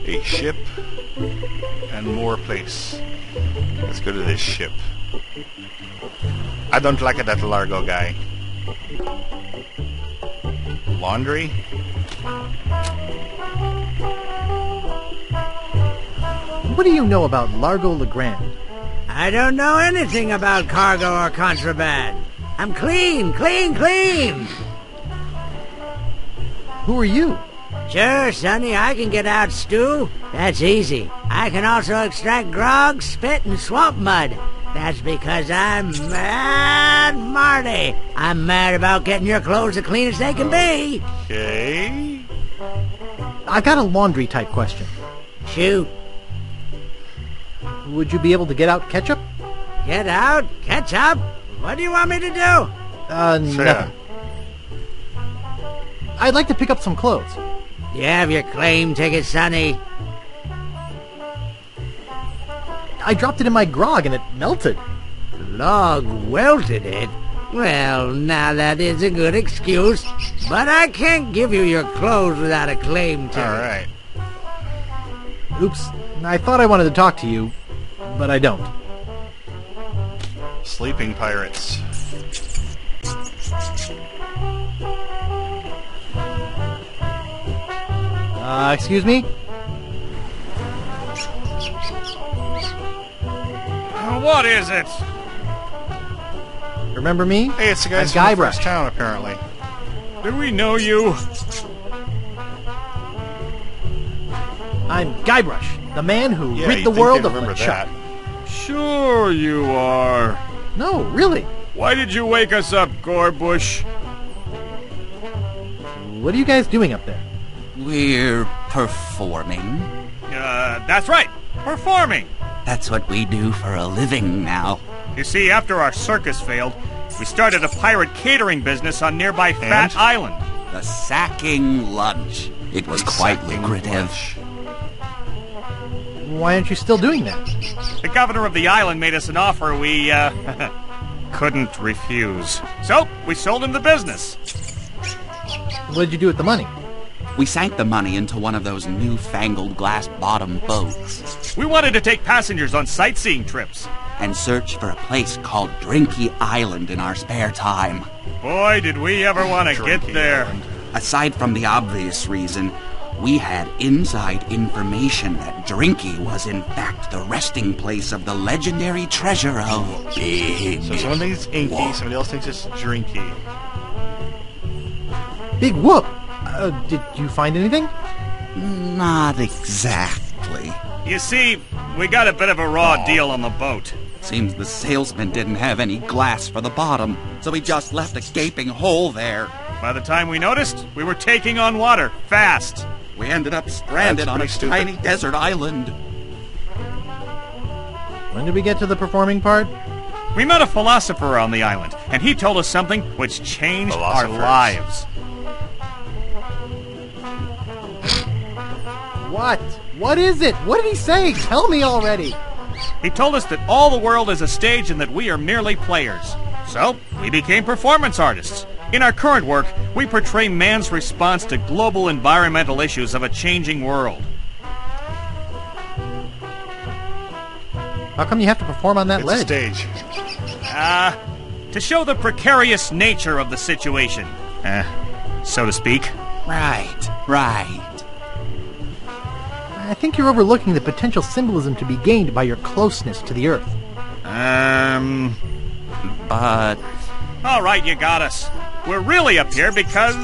A ship and more place. Let's go to this ship. I don't like that Largo guy. Laundry? What do you know about Largo Legrand? I don't know anything about cargo or contraband. I'm clean, clean, clean! Who are you? Sure, Sonny, I can get out stew. That's easy. I can also extract grog, spit, and swamp mud. That's because I'm Mad Marty. I'm mad about getting your clothes as clean as they can be. Okay. I got a laundry type question. Shoot. Would you be able to get out ketchup? Get out? Ketchup? What do you want me to do? Nothing. I'd like to pick up some clothes. You have your claim ticket, Sonny. I dropped it in my grog and it melted. Log welted it? Well, now that is a good excuse, but I can't give you your clothes without a claim ticket. Alright. Oops. I thought I wanted to talk to you, but I don't. Sleeping pirates. Excuse me? What is it? Remember me? Hey, it's the guy I'm from the Guybrush. first town, apparently. Do we know you? I'm Guybrush, the man who Yeah, rid you'd the think world they'd of remember Lechuck. that. Sure you are. No, really. Why did you wake us up, Gorbush? What are you guys doing up there? We're performing. That's right. Performing. That's what we do for a living now. You see, after our circus failed, we started a pirate catering business on nearby Fat Island. The sacking lunch. It was quite Sacking lucrative. lunch. Why aren't you still doing that? The governor of the island made us an offer we, couldn't refuse. So, we sold him the business. What did you do with the money? We sank the money into one of those newfangled glass-bottom boats We wanted to take passengers on sightseeing trips. and search for a place called Drinky Island in our spare time. Boy, did we ever want to get Drinky there. Island. Aside from the obvious reason, we had inside information that Drinky was in fact the resting place of the legendary treasure of Big So someone thinks it's inky, somebody else thinks it's drinky. Big whoop! Did you find anything? Not exactly. You see, we got a bit of a raw deal on the boat. Seems the salesman didn't have any glass for the bottom, so he just left a gaping hole there. By the time we noticed, we were taking on water, fast. We ended up stranded That's on a pretty stupid. tiny desert island. When did we get to the performing part? We met a philosopher on the island, and he told us something which changed our Philosophers. lives. What? What is it? What did he say? Tell me already. He told us that all the world is a stage and that we are merely players. So, we became performance artists. In our current work, we portray man's response to global environmental issues of a changing world. How come you have to perform on that It's a ledge? stage. To show the precarious nature of the situation. So to speak. Right, right. I think you're overlooking the potential symbolism to be gained by your closeness to the Earth. But, All right, you got us. We're really up here because...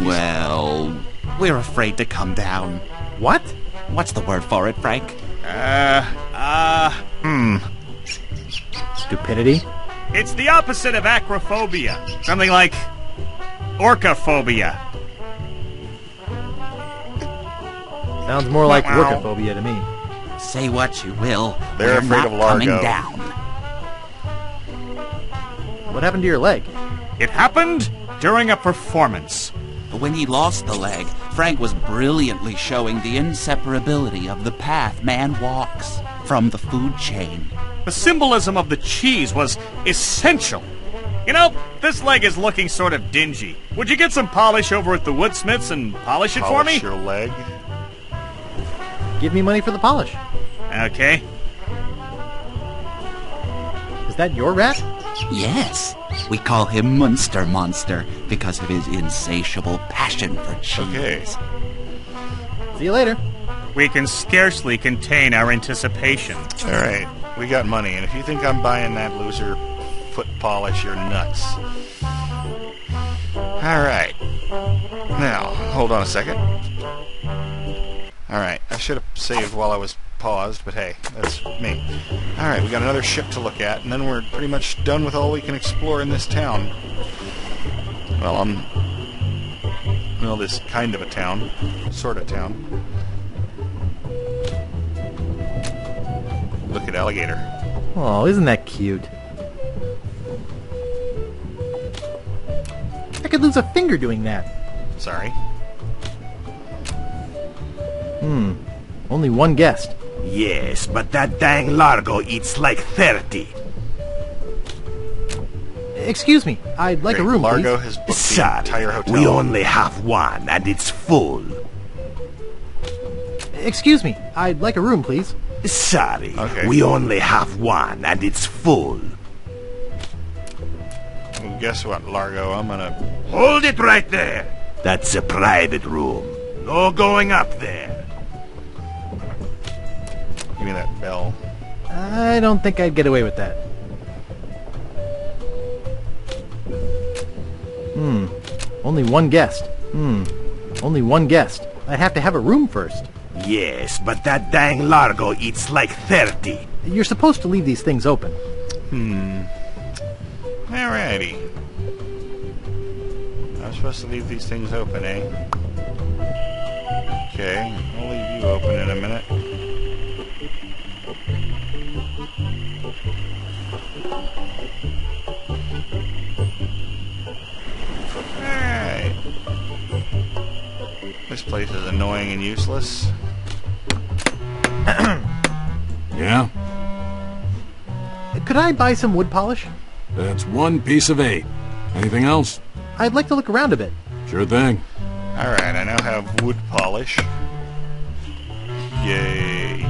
well, we're afraid to come down. What? What's the word for it, Frank? Stupidity? It's the opposite of acrophobia. Something like orcaphobia. Sounds more like workophobia to me. Say what you will, They're we're afraid not of Largo. coming down. What happened to your leg? It happened during a performance. When he lost the leg, Frank was brilliantly showing the inseparability of the path man walks from the food chain. The symbolism of the cheese was essential. You know, this leg is looking sort of dingy. Would you get some polish over at the woodsmiths and polish it for me? Polish your leg? Give me money for the polish. Okay. Is that your rat? Yes, we call him Munster Monster because of his insatiable passion for cheese. Okay. See you later. We can scarcely contain our anticipation. Alright, we got money, and if you think I'm buying that loser foot polish, you're nuts. Alright. Now, hold on a second. Alright, I should have saved while I was paused, but hey, that's me. Alright, we got another ship to look at, and then we're pretty much done with all we can explore in this town. Well, this kind of a town. Sort of town. Look at alligator. Oh, isn't that cute? I could lose a finger doing that. Sorry. Only one guest. Yes, but that dang Largo eats like 30. Excuse me, I'd like a Great, room, Largo please. has booked the Sorry, entire hotel. we only have one, and it's full. Excuse me, I'd like a room, please. Sorry, Okay. we only have one, and it's full. Well, guess what, Largo? I'm gonna... Hold it right there. That's a private room. No going up there. Give me that bell. I don't think I'd get away with that. Only one guest. Only one guest. I'd have to have a room first. Yes, but that dang Largo eats like 30. You're supposed to leave these things open. Alrighty. I'm supposed to leave these things open, eh? Okay, I'll leave you open in a minute. Alright. This place is annoying and useless. Yeah? Could I buy some wood polish? That's one piece of 8. Anything else? I'd like to look around a bit. Sure thing. Alright, I now have wood polish. Yay.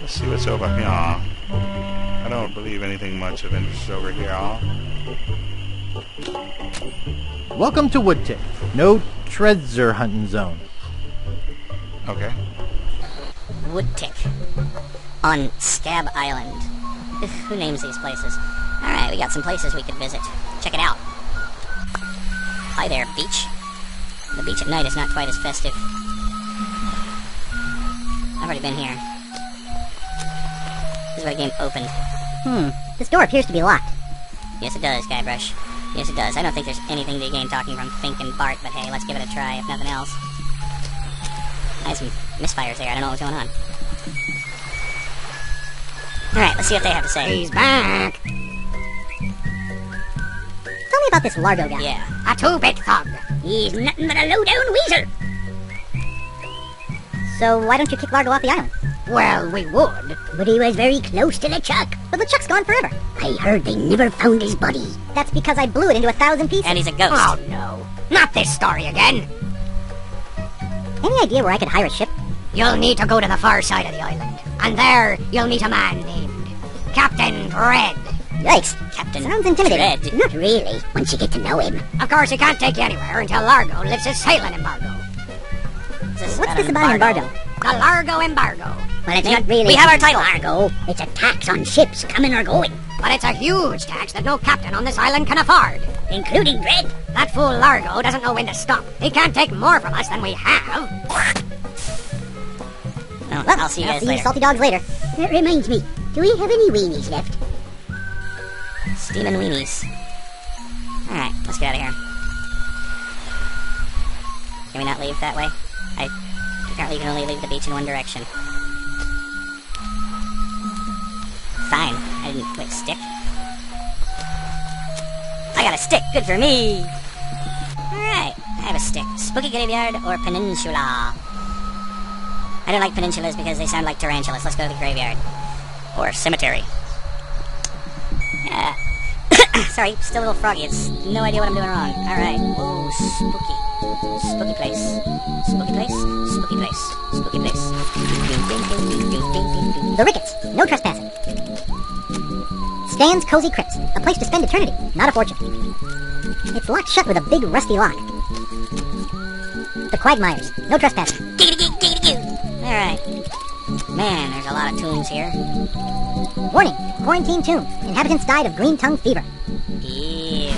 Let's see what's over here. I don't believe anything much of interest over here. Welcome to Woodtick. No treasure hunting zone. Okay. Woodtick. On Scab Island. Who names these places? Alright, we got some places we could visit. Check it out. Hi there, beach. The beach at night is not quite as festive. I've already been here. This is where the game opened. This door appears to be locked. Yes, it does, Guybrush. Yes, it does. I don't think there's anything to gain talking from Fink and Bart, but hey, let's give it a try, if nothing else. I had some misfires there. I don't know what's going on. Alright, let's see what they have to say. He's back. Tell me about this Largo guy. Yeah. A two-bit thug. He's nothing but a low-down weasel. So why don't you kick Largo off the island? Well, we would. But he was very close to LeChuck. But LeChuck's gone forever. I heard they never found his body. That's because I blew it into 1,000 pieces. And he's a ghost. Oh, no. Not this story again. Any idea where I could hire a ship? You'll need to go to the far side of the island. And there, you'll meet a man named Captain Dread. Yikes. Captain Sounds intimidating. Dread. Not really, once you get to know him. Of course, he can't take you anywhere until Largo lifts his sailing embargo. What's this about an embargo? The Largo embargo. Well, it's not really... We have our title. Largo. It's a tax on ships coming or going. But it's a huge tax that no captain on this island can afford. Including Dread. That fool Largo doesn't know when to stop. He can't take more from us than we have. Well, I'll see you guys later. salty dogs later. That reminds me, do we have any weenies left? Steamin' weenies. Alright, let's get out of here. Can we not leave that way? Apparently you can only leave the beach in one direction. Fine. I didn't... Wait, stick? I got a stick! Good for me! Alright, I have a stick. Spooky Graveyard or Peninsula? I don't like peninsulas because they sound like tarantulas. Let's go to the graveyard. Or cemetery. Yeah. Sorry, still a little froggy. It's no idea what I'm doing wrong. Alright. Whoa, spooky. Spooky place. Spooky place. Spooky place. Spooky place. The Ricketts. No trespassing. Stan's Cozy Crypts. A place to spend eternity, not a fortune. It's locked shut with a big rusty lock. The Quagmires. No trespassing. Alright. Man, there's a lot of tombs here. Warning. Quarantine tomb. Inhabitants died of green tongue fever. Ew.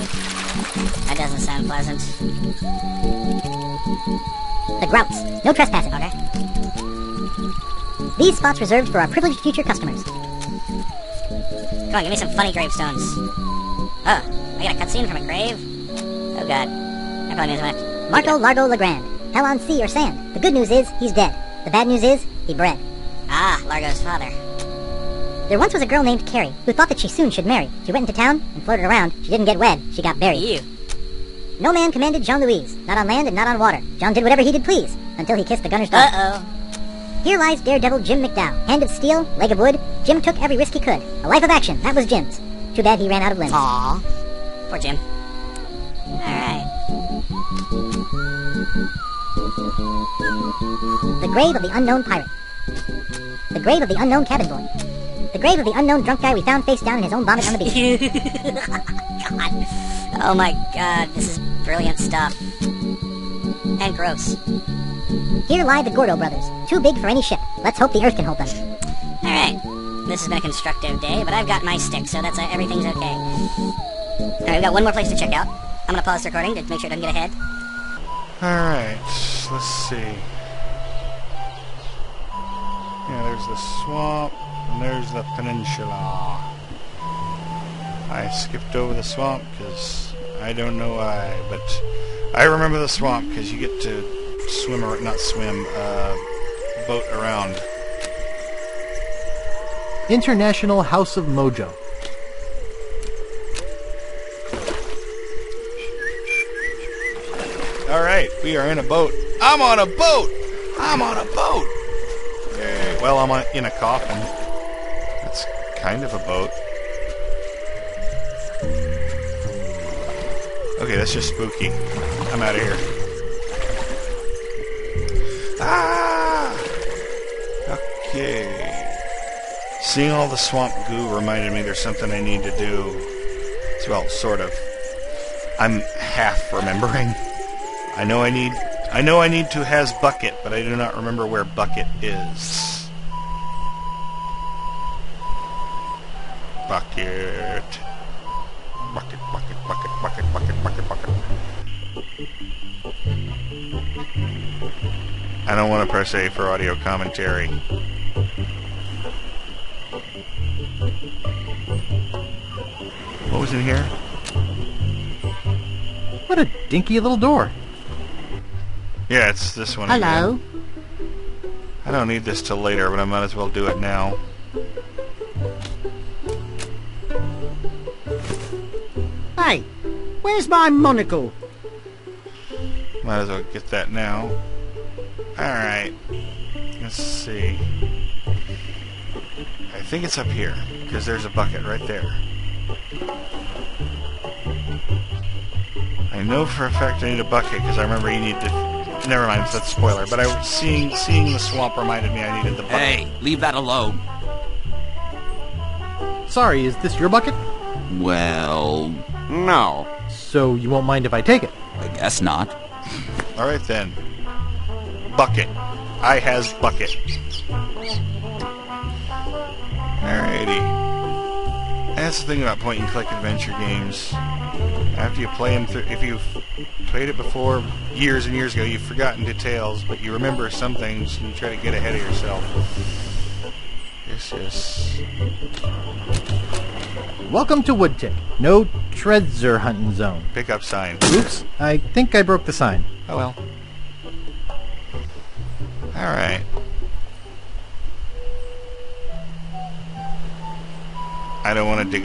That doesn't sound pleasant. The Grouts. No trespassing. Okay. These spots reserved for our privileged future customers. Come on, give me some funny gravestones. Oh, I got a cutscene from a grave? Oh god. I probably means I Marco Largo Legrand. Hell on sea or sand. The good news is, he's dead. The bad news is, he bred. Ah, Largo's father. There once was a girl named Carrie who thought that she soon should marry. She went into town and floated around. She didn't get wed. She got buried. Ew. No man commanded Jean-Louise. Not on land and not on water. John did whatever he did please, until he kissed the gunner's daughter. Uh-oh. Here lies daredevil Jim McDowell. Hand of steel, leg of wood. Jim took every risk he could. A life of action, that was Jim's. Too bad he ran out of limbs. Aww. Poor Jim. Alright. The grave of the unknown pirate. The grave of the unknown cabin boy. The grave of the unknown drunk guy we found face down in his own vomit on the beach. God. Oh my god, this is brilliant stuff. And gross. Here lie the Gordo brothers. Too big for any ship. Let's hope the earth can hold them. Alright. This has been a constructive day, but I've got my stick, so that's everything's okay. Alright, we've got one more place to check out. I'm gonna pause the recording to make sure it doesn't get ahead. Alright, let's see. Yeah, there's the swamp, and there's the peninsula. I skipped over the swamp because I don't know why, but I remember the swamp because you get to swim, or not swim, boat around. International House of Mojo. Alright, we are in a boat. I'm on a boat! I'm on a boat! Yay. Well, I'm in a coffin. That's kind of a boat. Okay, that's just spooky. I'm out of here. Ah! Okay. Seeing all the swamp goo reminded me there's something I need to do. Well, sort of. I'm half remembering. I know I need to has bucket, but I do not remember where bucket is. Bucket. Bucket, bucket, bucket, bucket, bucket, bucket, bucket. I don't want to press A for audio commentary. What was in here? What a dinky little door. Yeah, it's this one. Hello. Again. I don't need this till later, but I might as well do it now. Hey, where's my monocle? Might as well get that now. Alright. Let's see. I think it's up here, because there's a bucket right there. I know for a fact I need a bucket, because I remember you need to... Never mind, that's a spoiler. But seeing the swamp reminded me I needed the bucket. Hey, leave that alone. Sorry, is this your bucket? Well, no. So you won't mind if I take it? I guess not. Alright then. Bucket. I has bucket. Alrighty. That's the thing about point-and-click adventure games. After you play them through, if you've played it before years and years ago, you've forgotten details, but you remember some things and you try to get ahead of yourself. Yes. Welcome to Woodtick. No treasure hunting zone. Pickup sign. Oops, I think I broke the sign. Oh well. Alright. I don't want to dig up